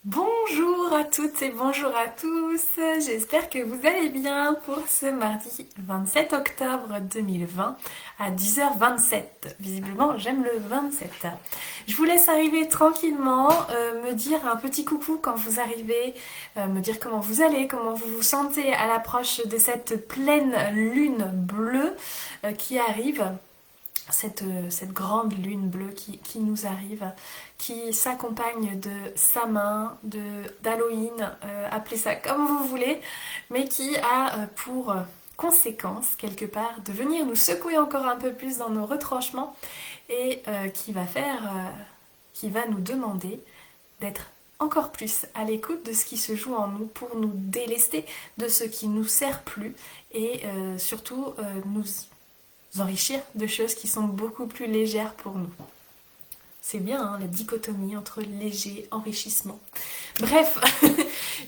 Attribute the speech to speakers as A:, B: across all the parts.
A: Bonjour à toutes et bonjour à tous, j'espère que vous allez bien pour ce mardi 27 octobre 2020 à 10h27. Visiblement j'aime le 27. Je vous laisse arriver tranquillement, me dire un petit coucou quand vous arrivez, me dire comment vous allez, comment vous vous sentez à l'approche de cette pleine lune bleue qui arrive. Cette grande lune bleue qui nous arrive, qui s'accompagne de Samin, d'Halloween, appelez ça comme vous voulez, mais qui a pour conséquence, quelque part, de venir nous secouer encore un peu plus dans nos retranchements et qui va nous demander d'être encore plus à l'écoute de ce qui se joue en nous pour nous délester de ce qui nous sert plus et surtout nous enrichir de choses qui sont beaucoup plus légères pour nous. C'est bien hein, la dichotomie entre léger, enrichissement. Bref,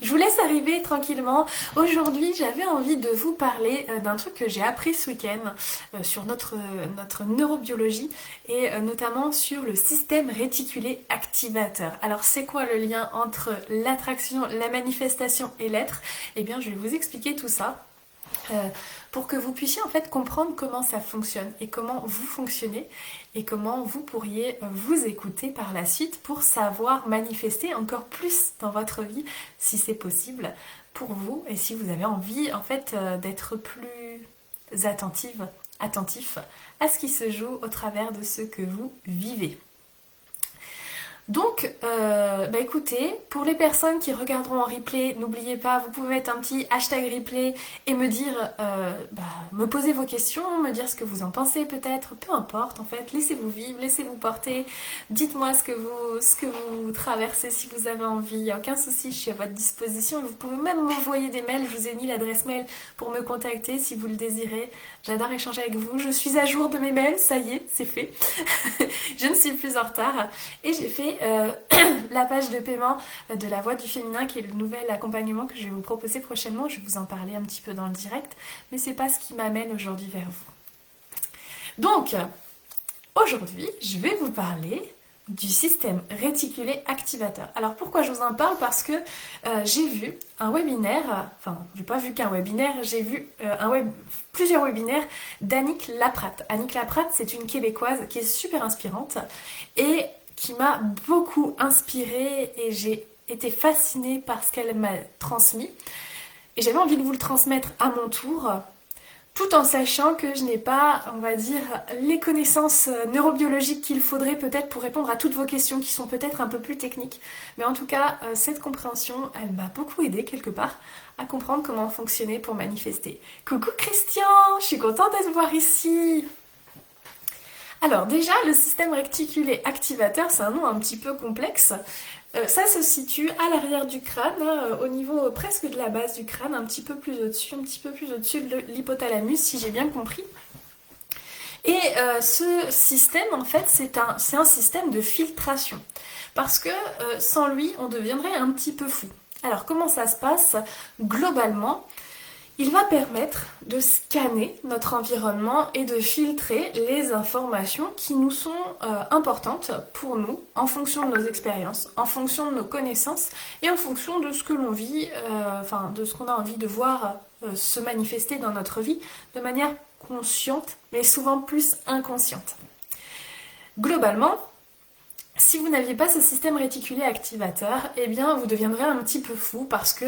A: je vous laisse arriver tranquillement. Aujourd'hui, j'avais envie de vous parler d'un truc que j'ai appris ce week-end sur notre neurobiologie et notamment sur le système réticulé activateur. Alors, c'est quoi le lien entre l'attraction, la manifestation et l'être? Eh bien, je vais vous expliquer tout ça. Pour que vous puissiez en fait comprendre comment ça fonctionne et comment vous fonctionnez et comment vous pourriez vous écouter par la suite pour savoir manifester encore plus dans votre vie si c'est possible pour vous et si vous avez envie en fait d'être plus attentif à ce qui se joue au travers de ce que vous vivez. Donc, écoutez, pour les personnes qui regarderont en replay, n'oubliez pas, vous pouvez mettre un petit hashtag replay et me dire, me poser vos questions, me dire ce que vous en pensez peut-être, peu importe en fait, laissez-vous vivre, laissez-vous porter, dites-moi ce que vous traversez si vous avez envie, il n'y a aucun souci, je suis à votre disposition, vous pouvez même m'envoyer des mails, je vous ai mis l'adresse mail pour me contacter si vous le désirez, j'adore échanger avec vous, je suis à jour de mes mails, ça y est, c'est fait, je ne suis plus en retard. Et j'ai fait la page de paiement de la Voix du Féminin, qui est le nouvel accompagnement que je vais vous proposer prochainement. Je vais vous en parler un petit peu dans le direct, mais c'est pas ce qui m'amène aujourd'hui vers vous. Donc, aujourd'hui, je vais vous parler du système réticulé activateur. Alors pourquoi je vous en parle? Parce que j'ai vu un webinaire, enfin j'ai pas vu qu'un webinaire, j'ai vu plusieurs webinaires d'Annick Laprate. Annick Laprate, c'est une Québécoise qui est super inspirante et qui m'a beaucoup inspirée et j'ai été fascinée par ce qu'elle m'a transmis. Et j'avais envie de vous le transmettre à mon tour, tout en sachant que je n'ai pas, on va dire, les connaissances neurobiologiques qu'il faudrait peut-être pour répondre à toutes vos questions qui sont peut-être un peu plus techniques. Mais en tout cas, cette compréhension, elle m'a beaucoup aidé quelque part à comprendre comment fonctionner pour manifester. Coucou Christian, je suis contente de te voir ici. Alors déjà, le système réticulé activateur, c'est un nom un petit peu complexe. Ça se situe à l'arrière du crâne, hein, au niveau presque de la base du crâne, un petit peu plus au-dessus, un petit peu plus au-dessus de l'hypothalamus, si j'ai bien compris. Et ce système, en fait, c'est un système de filtration. Parce que sans lui, on deviendrait un petit peu fou. Alors comment ça se passe globalement? Il va permettre de scanner notre environnement et de filtrer les informations qui nous sont importantes pour nous en fonction de nos expériences, en fonction de nos connaissances et en fonction de ce que l'on vit, de ce qu'on a envie de voir se manifester dans notre vie de manière consciente, mais souvent plus inconsciente. Globalement, si vous n'aviez pas ce système réticulé activateur, eh bien vous deviendrez un petit peu fou parce que,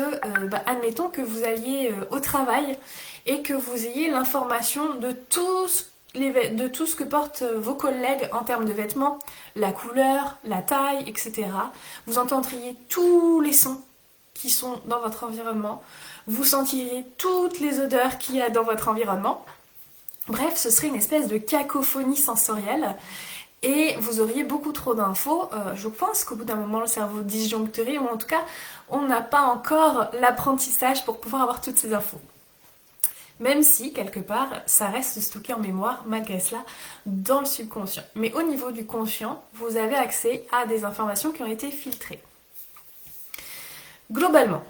A: admettons que vous alliez au travail et que vous ayez l'information de tout ce que portent vos collègues en termes de vêtements, la couleur, la taille, etc. Vous entendriez tous les sons qui sont dans votre environnement, vous sentirez toutes les odeurs qu'il y a dans votre environnement. Bref, ce serait une espèce de cacophonie sensorielle et vous auriez beaucoup trop d'infos. Je pense qu'au bout d'un moment, le cerveau disjoncterait, ou en tout cas, on n'a pas encore l'apprentissage pour pouvoir avoir toutes ces infos. Même si, quelque part, ça reste stocké en mémoire, malgré cela, dans le subconscient. Mais au niveau du conscient, vous avez accès à des informations qui ont été filtrées. Globalement,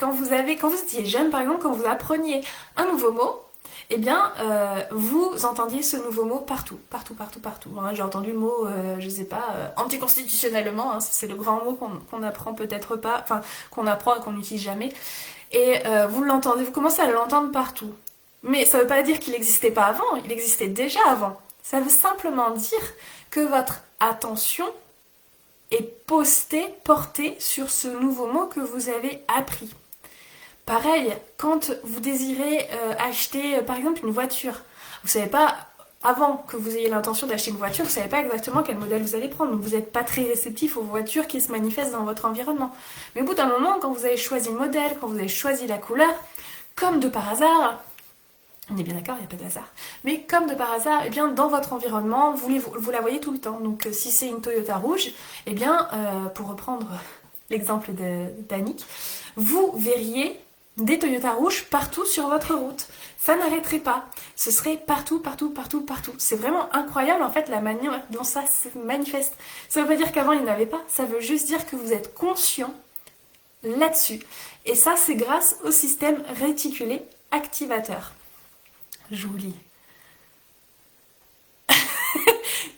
A: quand vous étiez jeune, par exemple, quand vous appreniez un nouveau mot, eh bien, vous entendiez ce nouveau mot partout, partout, partout, partout. Hein, j'ai entendu le mot, je sais pas, anticonstitutionnellement, hein, c'est le grand mot qu'on apprend peut-être pas, enfin, qu'on apprend et qu'on n'utilise jamais. Et vous l'entendez, vous commencez à l'entendre partout. Mais ça ne veut pas dire qu'il n'existait pas avant, il existait déjà avant. Ça veut simplement dire que votre attention est portée sur ce nouveau mot que vous avez appris. Pareil, quand vous désirez acheter par exemple une voiture, vous savez pas, avant que vous ayez l'intention d'acheter une voiture, vous savez pas exactement quel modèle vous allez prendre, donc vous n'êtes pas très réceptif aux voitures qui se manifestent dans votre environnement. Mais au bout d'un moment, quand vous avez choisi le modèle, quand vous avez choisi la couleur, comme de par hasard, on est bien d'accord, il n'y a pas de hasard, mais comme de par hasard, eh bien, dans votre environnement, vous la voyez tout le temps. Donc si c'est une Toyota rouge, eh bien, pour reprendre l'exemple d'Annick, vous verriez des Toyota rouges partout sur votre route. Ça n'arrêterait pas. Ce serait partout, partout, partout, partout. C'est vraiment incroyable en fait la manière dont ça se manifeste. Ça ne veut pas dire qu'avant il n'y en avait pas, ça veut juste dire que vous êtes conscient là-dessus. Et ça c'est grâce au système réticulé activateur. Joli.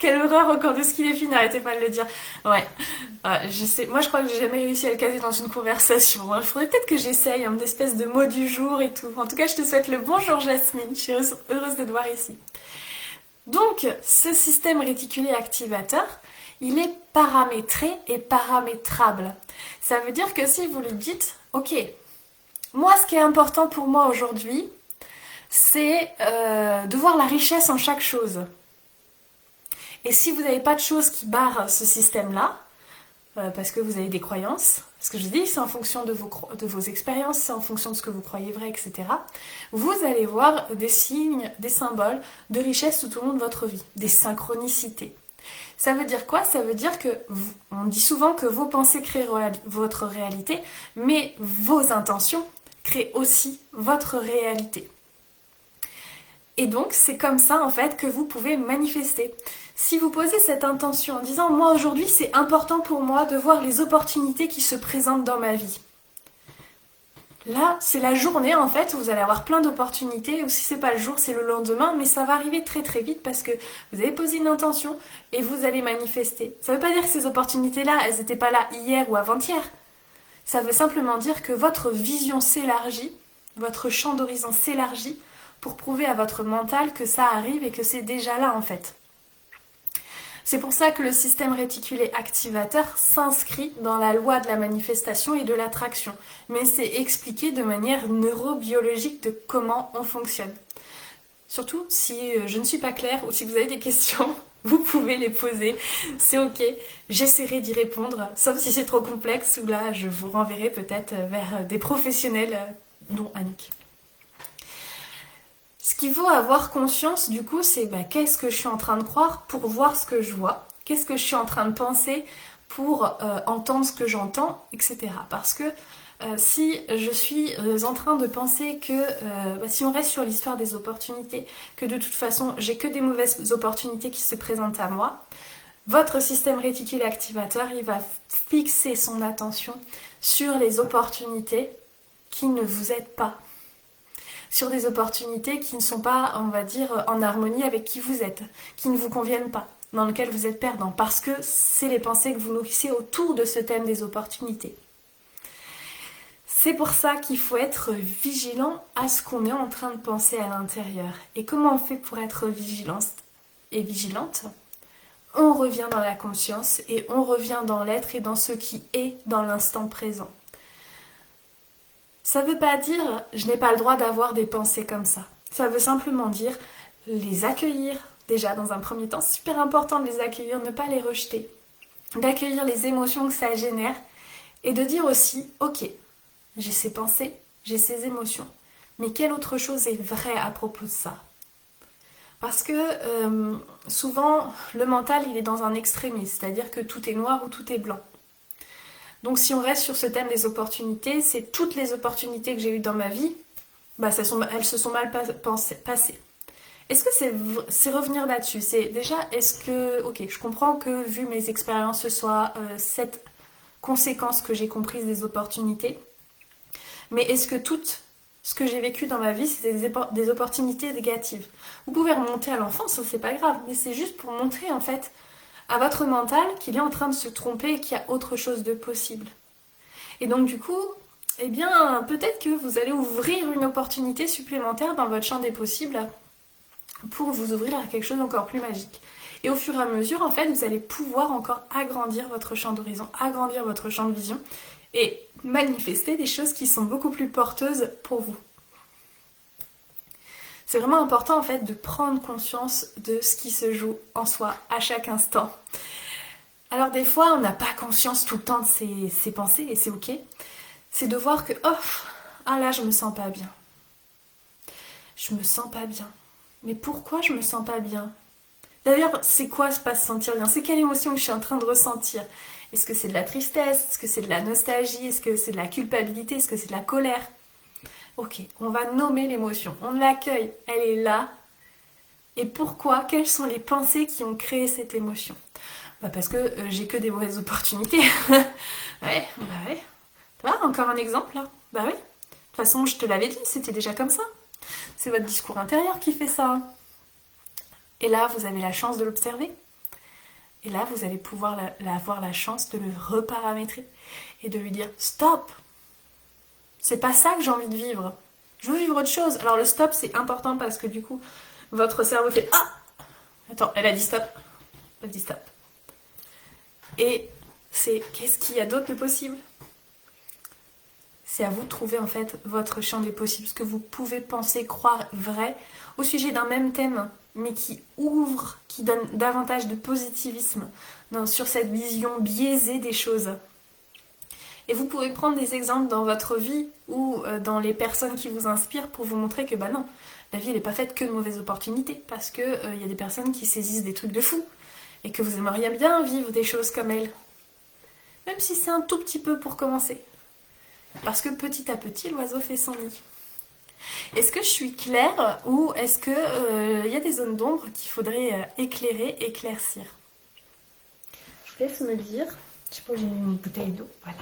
A: Quelle horreur encore de ce qu'il est fini, n'arrêtez pas de le dire. Ouais, je sais, moi je crois que j'ai jamais réussi à le caser dans une conversation. Il faudrait peut-être que j'essaye une espèce de mot du jour et tout. En tout cas, je te souhaite le bonjour Jasmine, je suis heureuse de te voir ici. Donc, ce système réticulé activateur, il est paramétré et paramétrable. Ça veut dire que si vous lui dites, ok, moi ce qui est important pour moi aujourd'hui, c'est de voir la richesse en chaque chose. Et si vous n'avez pas de choses qui barrent ce système-là, parce que vous avez des croyances, ce que je dis, c'est en fonction de vos expériences, c'est en fonction de ce que vous croyez vrai, etc. Vous allez voir des signes, des symboles de richesse tout au long de votre vie, des synchronicités. Ça veut dire quoi? Ça veut dire que, on dit souvent que vos pensées créent votre réalité, mais vos intentions créent aussi votre réalité. Et donc, c'est comme ça, en fait, que vous pouvez manifester. Si vous posez cette intention en disant « Moi, aujourd'hui, c'est important pour moi de voir les opportunités qui se présentent dans ma vie. » Là, c'est la journée, en fait, où vous allez avoir plein d'opportunités. Ou si c'est pas le jour, c'est le lendemain. Mais ça va arriver très, très vite parce que vous avez posé une intention et vous allez manifester. Ça veut pas dire que ces opportunités-là, elles n'étaient pas là hier ou avant-hier. Ça veut simplement dire que votre vision s'élargit, votre champ d'horizon s'élargit pour prouver à votre mental que ça arrive et que c'est déjà là en fait. C'est pour ça que le système réticulé activateur s'inscrit dans la loi de la manifestation et de l'attraction. Mais c'est expliqué de manière neurobiologique de comment on fonctionne. Surtout si je ne suis pas claire ou si vous avez des questions, vous pouvez les poser. C'est ok, j'essaierai d'y répondre, sauf si c'est trop complexe ou là je vous renverrai peut-être vers des professionnels, dont Annick. Ce qu'il faut avoir conscience du coup, c'est qu'est-ce que je suis en train de croire pour voir ce que je vois, qu'est-ce que je suis en train de penser pour entendre ce que j'entends, etc. Parce que si je suis en train de penser que, si on reste sur l'histoire des opportunités, que de toute façon j'ai que des mauvaises opportunités qui se présentent à moi, votre système réticulé activateur, il va fixer son attention sur les opportunités qui ne vous aident pas, sur des opportunités qui ne sont pas, on va dire, en harmonie avec qui vous êtes, qui ne vous conviennent pas, dans lesquelles vous êtes perdant, parce que c'est les pensées que vous nourrissez autour de ce thème des opportunités. C'est pour ça qu'il faut être vigilant à ce qu'on est en train de penser à l'intérieur. Et comment on fait pour être vigilante et vigilante? On revient dans la conscience et on revient dans l'être et dans ce qui est dans l'instant présent. Ça ne veut pas dire je n'ai pas le droit d'avoir des pensées comme ça. Ça veut simplement dire les accueillir. Déjà, dans un premier temps, c'est super important de les accueillir, ne pas les rejeter. D'accueillir les émotions que ça génère et de dire aussi, ok, j'ai ces pensées, j'ai ces émotions, mais quelle autre chose est vraie à propos de ça? Parce que souvent, le mental, il est dans un extrémisme, c'est-à-dire que tout est noir ou tout est blanc. Donc si on reste sur ce thème des opportunités, c'est toutes les opportunités que j'ai eues dans ma vie, elles se sont mal passées. Est-ce que c'est revenir là-dessus? C'est déjà, est-ce que, ok, je comprends que vu mes expériences, ce soit cette conséquence que j'ai comprise des opportunités, mais est-ce que toutes ce que j'ai vécu dans ma vie, c'était des opportunités négatives. Vous pouvez remonter à l'enfance, c'est pas grave, mais c'est juste pour montrer en fait à votre mental qu'il est en train de se tromper et qu'il y a autre chose de possible. Et donc du coup, eh bien, peut-être que vous allez ouvrir une opportunité supplémentaire dans votre champ des possibles pour vous ouvrir à quelque chose d'encore plus magique. Et au fur et à mesure, en fait, vous allez pouvoir encore agrandir votre champ d'horizon, agrandir votre champ de vision et manifester des choses qui sont beaucoup plus porteuses pour vous. C'est vraiment important en fait de prendre conscience de ce qui se joue en soi à chaque instant. Alors des fois, on n'a pas conscience tout le temps de ses pensées et c'est ok. C'est de voir que, oh, ah là, je me sens pas bien. Je me sens pas bien. Mais pourquoi je me sens pas bien? D'ailleurs, c'est quoi pas se sentir bien? C'est quelle émotion que je suis en train de ressentir? Est-ce que c'est de la tristesse? Est-ce que c'est de la nostalgie? Est-ce que c'est de la culpabilité? Est-ce que c'est de la colère? Ok, on va nommer l'émotion. On l'accueille. Elle est là. Et pourquoi? Quelles sont les pensées qui ont créé cette émotion? Parce que j'ai que des mauvaises opportunités. Ouais, bah ouais. Tu vois, encore un exemple là? Bah oui. De toute façon, je te l'avais dit, c'était déjà comme ça. C'est votre discours intérieur qui fait ça. Et là, vous avez la chance de l'observer. Et là, vous allez pouvoir avoir la chance de le reparamétrer et de lui dire stop. C'est pas ça que j'ai envie de vivre. Je veux vivre autre chose. Alors le stop, c'est important parce que du coup, votre cerveau fait ah. Attends, elle a dit stop. Elle a dit stop. Et c'est qu'est-ce qu'il y a d'autre de possible? C'est à vous de trouver en fait votre champ des possibles, ce que vous pouvez penser, croire vrai au sujet d'un même thème, mais qui ouvre, qui donne davantage de positivisme sur cette vision biaisée des choses. Et vous pouvez prendre des exemples dans votre vie ou dans les personnes qui vous inspirent pour vous montrer que bah non, la vie elle n'est pas faite que de mauvaises opportunités, parce que y a des personnes qui saisissent des trucs de fou et que vous aimeriez bien vivre des choses comme elles. Même si c'est un tout petit peu pour commencer. Parce que petit à petit, l'oiseau fait son nid. Est-ce que je suis claire ou est-ce que y a des zones d'ombre qu'il faudrait éclairer, éclaircir? Je vous laisse me dire. Je sais pas, j'ai une bouteille d'eau. Voilà.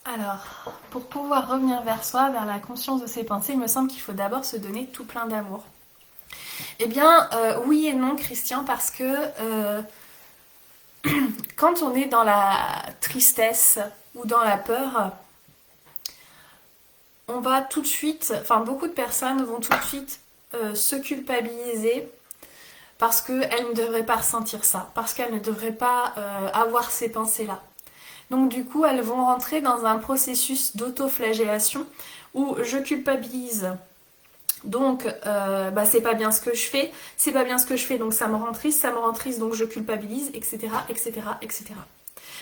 A: Alors, pour pouvoir revenir vers soi, vers la conscience de ses pensées, il me semble qu'il faut d'abord se donner tout plein d'amour. Eh bien, oui et non, Christian, parce que quand on est dans la tristesse ou dans la peur, on va tout de suite, enfin beaucoup de personnes vont tout de suite se culpabiliser parce qu'elles ne devraient pas ressentir ça, parce qu'elles ne devraient pas avoir ces pensées-là. Donc du coup, elles vont rentrer dans un processus d'autoflagellation où je culpabilise. Donc, c'est pas bien ce que je fais, c'est pas bien ce que je fais, donc ça me rend triste, donc je culpabilise, etc., etc., etc.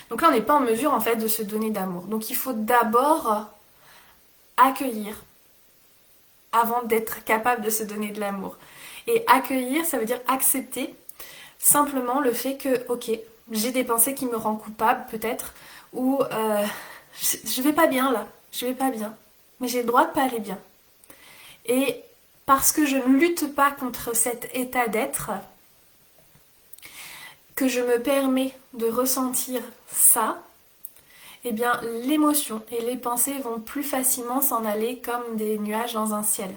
A: Donc là, on n'est pas en mesure, en fait, de se donner d'amour. Donc il faut d'abord accueillir avant d'être capable de se donner de l'amour. Et accueillir, ça veut dire accepter simplement le fait que, ok, j'ai des pensées qui me rendent coupable, peut-être, ou je vais pas bien là, je vais pas bien, mais j'ai le droit de pas aller bien. Et parce que je ne lutte pas contre cet état d'être, que je me permets de ressentir ça, eh bien l'émotion et les pensées vont plus facilement s'en aller comme des nuages dans un ciel.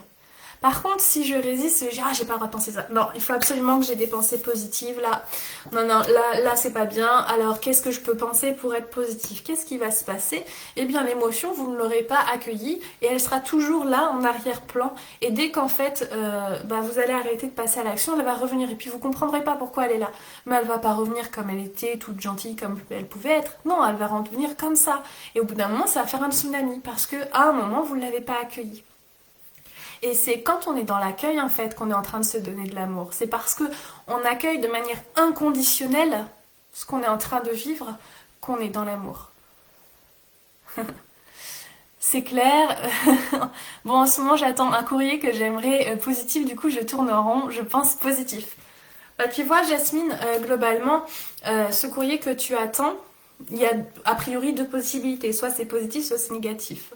A: Par contre, si je résiste, je dis ah j'ai pas le droit de penser ça. Non, il faut absolument que j'ai des pensées positives là. Non, là c'est pas bien. Alors qu'est-ce que je peux penser pour être positif? Qu'est-ce qui va se passer? Eh bien l'émotion, vous ne l'aurez pas accueillie et elle sera toujours là en arrière-plan. Et dès qu'en fait vous allez arrêter de passer à l'action, elle va revenir. Et puis vous comprendrez pas pourquoi elle est là. Mais elle va pas revenir comme elle était, toute gentille comme elle pouvait être. Non, elle va revenir comme ça. Et au bout d'un moment, ça va faire un tsunami parce que à un moment, vous ne l'avez pas accueillie. Et c'est quand on est dans l'accueil en fait qu'on est en train de se donner de l'amour. C'est parce que on accueille de manière inconditionnelle ce qu'on est en train de vivre qu'on est dans l'amour. C'est clair. Bon, en ce moment j'attends un courrier que j'aimerais positif, du coup je tourne en rond, je pense positif. Tu vois Jasmine, globalement, ce courrier que tu attends, il y a a priori deux possibilités, soit c'est positif, soit c'est négatif.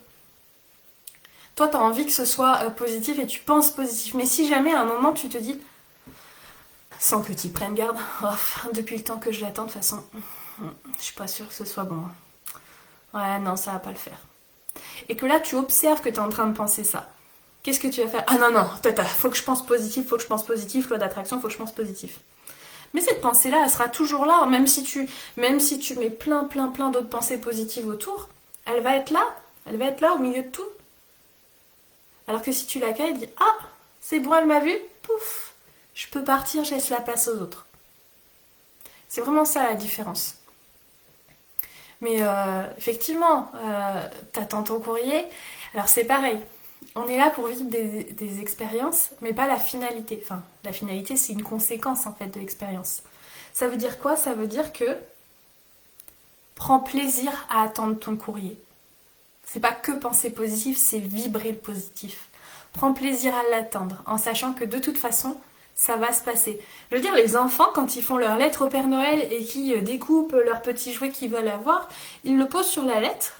A: Toi, tu as envie que ce soit positif et tu penses positif. Mais si jamais à un moment tu te dis sans que tu prennes garde. Oh, depuis le temps que je l'attends, de toute façon, je suis pas sûre que ce soit bon. Ouais, non, ça va pas le faire. Et que là, tu observes que tu es en train de penser ça. Qu'est-ce que tu vas faire? Ah non, non, tata, faut que je pense positif, faut que je pense positif, loi d'attraction, faut que je pense positif. Mais cette pensée-là, elle sera toujours là, même si tu mets plein, plein, plein d'autres pensées positives autour, elle va être là au milieu de tout. Alors que si tu l'accueilles, dis, ah, c'est bon, elle m'a vu, pouf, je peux partir, je laisse la place aux autres. C'est vraiment ça la différence. Mais effectivement, t'attends ton courrier. Alors c'est pareil. On est là pour vivre des expériences, mais pas la finalité. Enfin, la finalité, c'est une conséquence en fait de l'expérience. Ça veut dire quoi? Ça veut dire que prends plaisir à attendre ton courrier. C'est pas que penser positif, c'est vibrer le positif. Prends plaisir à l'attendre, en sachant que de toute façon, ça va se passer. Je veux dire, les enfants, quand ils font leur lettre au Père Noël et qu'ils découpent leurs petits jouets qu'ils veulent avoir, ils le posent sur la lettre.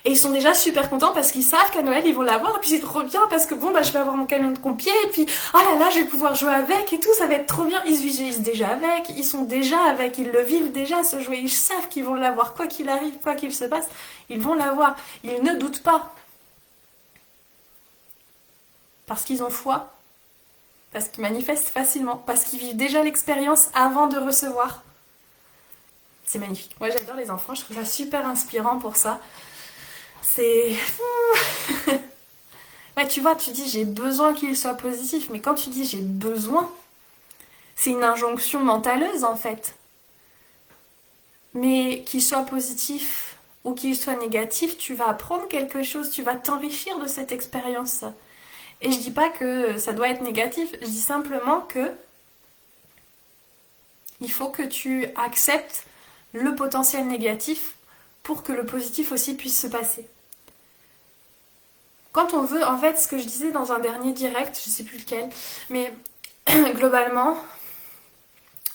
A: Et ils sont déjà super contents parce qu'ils savent qu'à Noël, ils vont l'avoir. Et puis c'est trop bien parce que bon, bah, je vais avoir mon camion de pompier. Et puis, oh là là, je vais pouvoir jouer avec et tout. Ça va être trop bien. Ils visualisent déjà avec. Ils sont déjà avec. Ils le vivent déjà, ce jouet. Ils savent qu'ils vont l'avoir. Quoi qu'il arrive, quoi qu'il se passe, ils vont l'avoir. Ils ne doutent pas. Parce qu'ils ont foi. Parce qu'ils manifestent facilement. Parce qu'ils vivent déjà l'expérience avant de recevoir. C'est magnifique. Moi, j'adore les enfants. Je trouve ça super inspirant pour ça. C'est... Ouais, tu vois, tu dis j'ai besoin qu'il soit positif, mais quand tu dis j'ai besoin, c'est une injonction mentaleuse en fait. Mais qu'il soit positif ou qu'il soit négatif, tu vas apprendre quelque chose, tu vas t'enrichir de cette expérience. Et je dis pas que ça doit être négatif, je dis simplement que il faut que tu acceptes le potentiel négatif pour que le positif aussi puisse se passer. Quand on veut, en fait, ce que je disais dans un dernier direct, je sais plus lequel, mais globalement,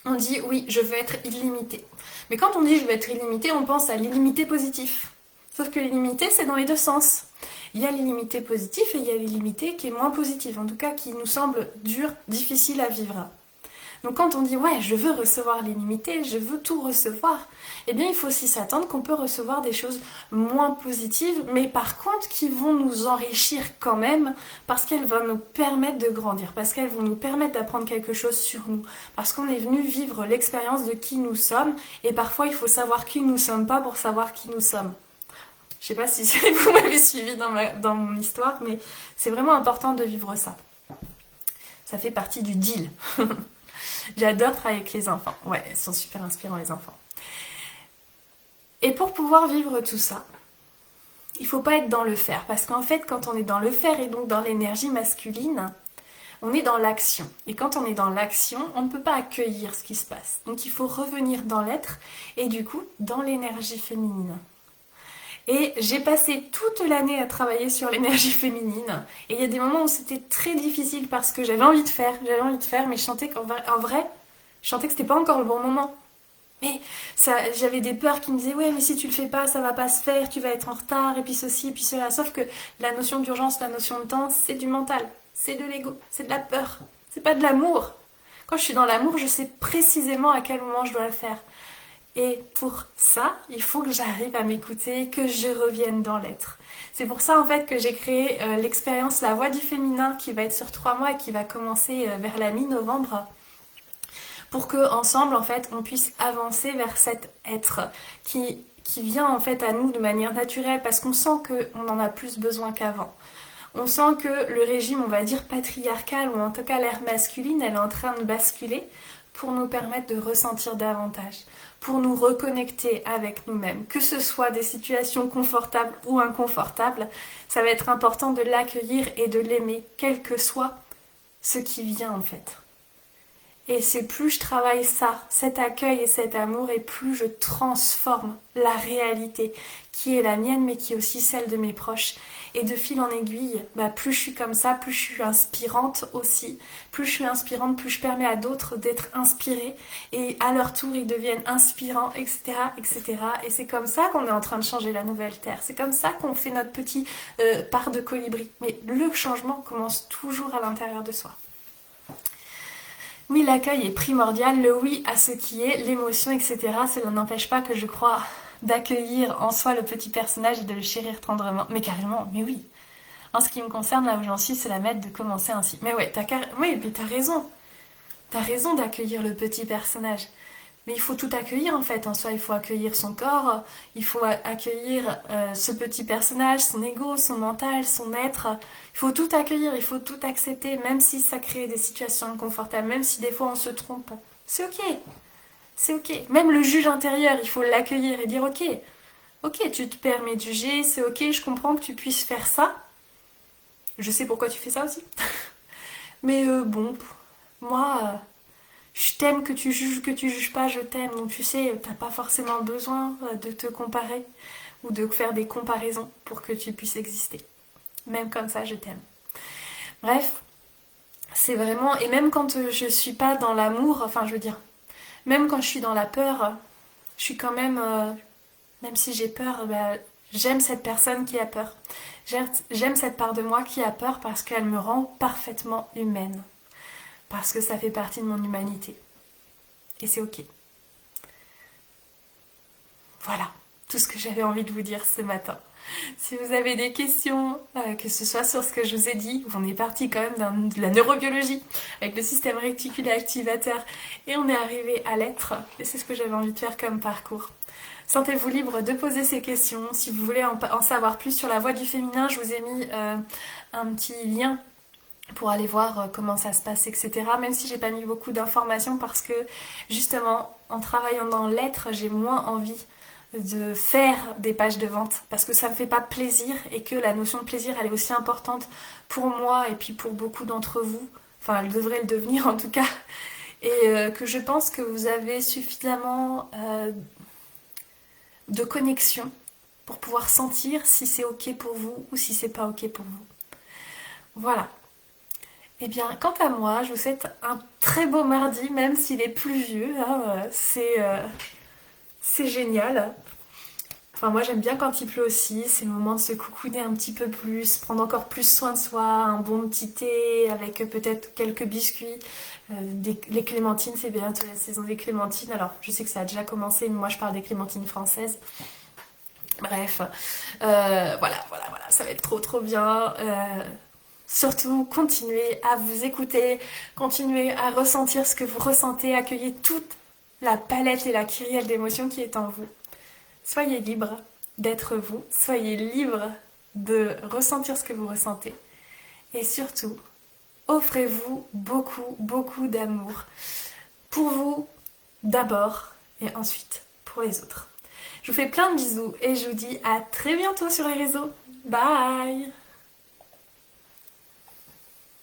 A: on dit oui, je veux être illimité. Mais quand on dit je veux être illimité, on pense à l'illimité positif. Sauf que l'illimité, c'est dans les deux sens. Il y a l'illimité positif et il y a l'illimité qui est moins positive, en tout cas qui nous semble dure, difficile à vivre. Donc quand on dit ouais, je veux recevoir l'illimité, je veux tout recevoir, eh bien il faut aussi s'attendre qu'on peut recevoir des choses moins positives, mais par contre qui vont nous enrichir quand même, parce qu'elles vont nous permettre de grandir, parce qu'elles vont nous permettre d'apprendre quelque chose sur nous, parce qu'on est venu vivre l'expérience de qui nous sommes, et parfois il faut savoir qui nous sommes pas pour savoir qui nous sommes. Je sais pas si vous m'avez suivi dans mon histoire, mais c'est vraiment important de vivre ça. Ça fait partie du deal. J'adore travailler avec les enfants. Ouais, ils sont super inspirants les enfants. Et pour pouvoir vivre tout ça, il faut pas être dans le faire. Parce qu'en fait, quand on est dans le faire et donc dans l'énergie masculine, on est dans l'action. Et quand on est dans l'action, on ne peut pas accueillir ce qui se passe. Donc il faut revenir dans l'être et du coup dans l'énergie féminine. Et j'ai passé toute l'année à travailler sur l'énergie féminine. Et il y a des moments où c'était très difficile parce que j'avais envie de faire, mais je sentais qu'en vrai, je sentais que c'était pas encore le bon moment. Mais j'avais des peurs qui me disaient ouais, mais si tu le fais pas, ça va pas se faire, tu vas être en retard, et puis ceci, et puis cela. Sauf que la notion d'urgence, la notion de temps, c'est du mental, c'est de l'ego, c'est de la peur, c'est pas de l'amour. Quand je suis dans l'amour, je sais précisément à quel moment je dois le faire. Et pour ça, il faut que j'arrive à m'écouter, que je revienne dans l'être. C'est pour ça en fait que j'ai créé l'expérience La Voix du Féminin qui va être sur 3 mois et qui va commencer vers la mi-novembre. Pour que ensemble en fait on puisse avancer vers cet être qui vient en fait à nous de manière naturelle parce qu'on sent qu'on en a plus besoin qu'avant. On sent que le régime, on va dire patriarcal ou en tout cas l'ère masculine, elle est en train de basculer pour nous permettre de ressentir davantage, pour nous reconnecter avec nous-mêmes. Que ce soit des situations confortables ou inconfortables, ça va être important de l'accueillir et de l'aimer, quel que soit ce qui vient en fait. Et c'est plus je travaille ça, cet accueil et cet amour, et plus je transforme la réalité qui est la mienne, mais qui est aussi celle de mes proches. Et de fil en aiguille, plus je suis comme ça, plus je suis inspirante aussi. Plus je suis inspirante, plus je permets à d'autres d'être inspirés. Et à leur tour, ils deviennent inspirants, etc., etc. Et c'est comme ça qu'on est en train de changer la nouvelle Terre. C'est comme ça qu'on fait notre petit part de colibri. Mais le changement commence toujours à l'intérieur de soi. Oui, l'accueil est primordial, le oui à ce qui est, l'émotion, etc. Cela n'empêche pas que je crois d'accueillir en soi le petit personnage et de le chérir tendrement. Mais carrément, mais oui. En ce qui me concerne, là où j'en suis, c'est la mettre de commencer ainsi. Mais ouais, oui, mais t'as raison. T'as raison d'accueillir le petit personnage. Mais il faut tout accueillir en fait. En soi, il faut accueillir son corps, il faut accueillir ce petit personnage, son ego, son mental, son être. Il faut tout accueillir, il faut tout accepter, même si ça crée des situations inconfortables, même si des fois on se trompe. C'est ok, c'est ok. Même le juge intérieur, il faut l'accueillir et dire ok, ok, tu te permets de juger, c'est ok, je comprends que tu puisses faire ça. Je sais pourquoi tu fais ça aussi. Mais bon, moi, je t'aime que tu juges pas, je t'aime. Donc tu sais, t'as pas forcément besoin de te comparer ou de faire des comparaisons pour que tu puisses exister. Même comme ça, je t'aime. Bref, c'est vraiment... Et même quand je suis pas dans l'amour, enfin je veux dire, même quand je suis dans la peur, je suis quand même... même si j'ai peur, bah, j'aime cette personne qui a peur. J'aime cette part de moi qui a peur parce qu'elle me rend parfaitement humaine. Parce que ça fait partie de mon humanité. Et c'est ok. Voilà, tout ce que j'avais envie de vous dire ce matin. Si vous avez des questions, que ce soit sur ce que je vous ai dit, on est parti quand même de la neurobiologie avec le système réticulaire activateur et on est arrivé à l'être. Et c'est ce que j'avais envie de faire comme parcours. Sentez-vous libre de poser ces questions. Si vous voulez en savoir plus sur la voix du féminin, je vous ai mis un petit lien pour aller voir comment ça se passe, etc. Même si j'ai pas mis beaucoup d'informations parce que justement, en travaillant dans l'être, j'ai moins envie de faire des pages de vente parce que ça me fait pas plaisir et que la notion de plaisir elle est aussi importante pour moi et puis pour beaucoup d'entre vous. Enfin, elle devrait le devenir en tout cas. Et que je pense que vous avez suffisamment de connexion pour pouvoir sentir si c'est ok pour vous ou si c'est pas ok pour vous. Voilà. Eh bien, quant à moi, je vous souhaite un très beau mardi, même s'il est pluvieux. Hein, c'est génial. Enfin, moi, j'aime bien quand il pleut aussi. C'est le moment de se coucouner un petit peu plus, prendre encore plus soin de soi, un bon petit thé avec peut-être quelques biscuits. Les clémentines, c'est bientôt la saison des clémentines. Alors, je sais que ça a déjà commencé, mais moi, je parle des clémentines françaises. Bref, voilà, ça va être trop trop bien. Surtout, continuez à vous écouter, continuez à ressentir ce que vous ressentez, accueillez toute la palette et la kyrielle d'émotions qui est en vous. Soyez libre d'être vous, soyez libre de ressentir ce que vous ressentez. Et surtout, offrez-vous beaucoup, beaucoup d'amour. Pour vous, d'abord, et ensuite pour les autres. Je vous fais plein de bisous et je vous dis à très bientôt sur les réseaux. Bye!